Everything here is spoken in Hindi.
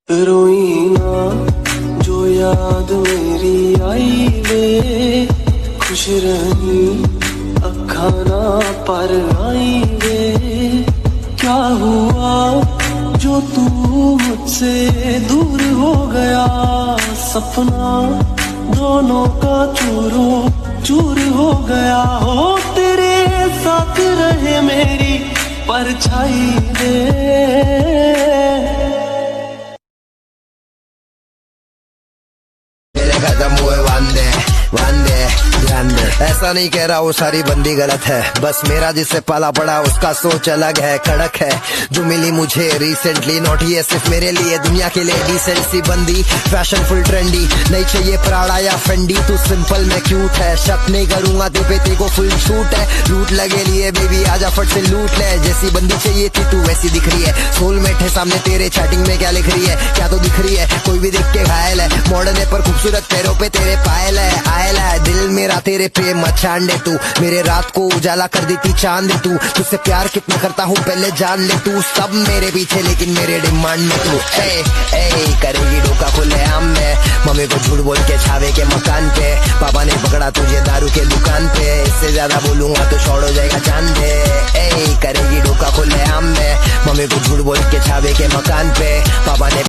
रोई ना जो याद मेरी आई वे, खुश रही अखा ना पर आई वे। क्या हुआ जो तू मुझसे दूर हो गया, सपना दोनों का चूरो चूर हो गया। हो तेरे साथ रहे मेरी परछाई वे। कदम हुए वांदे वांदे ध्यान दे। ऐसा नहीं कह रहा वो सारी बंदी गलत है, बस मेरा जिससे पाला पड़ा उसका सोच अलग है, कड़क है। जो मिली मुझे रिसेंटली, नॉट ये सिर्फ मेरे लिए, दुनिया के लिए डिसेंट सी बंदी, फैशन फुल ट्रेंडी। नहीं चाहिए प्राड़ा या फेंडी, तू सिंपल में क्यूट है। शक नहीं करूंगा ते पे, तेको फुल छूट है। लूट लगे लिए बेबी आजा फट से लूट ले। जैसी बंदी चाहिए थी तू वैसी दिख रही है, सोलमेट है सामने तेरे, चैटिंग में क्या लिख रही है, क्या तो दिख रही है। कोई भी देख के घायल है, मॉडर्न है पर खूबसूरत, पैरों पे तेरे पायल है, आयल है। दिल मेरा तेरे पे मचान दे तू, मेरे रात को उजाला कर देती चांद तू। तुझसे प्यार कितना करता हूँ पहले जान ले तू, सब मेरे पीछे लेकिन मेरे डिमांड में तू। ए करेगी धोखा खुले आम में, मम्मी को झूठ बोल के छावे के मकान पे। पापा ने पकड़ा तुझे दारू के दुकान पे, इससे ज्यादा बोलूंगा तो छोड़ हो जाएगा जान दे। करेगी धोखा खुले आम में, मम्मी को झूठ बोल के छावे के मकान पे। पापा ने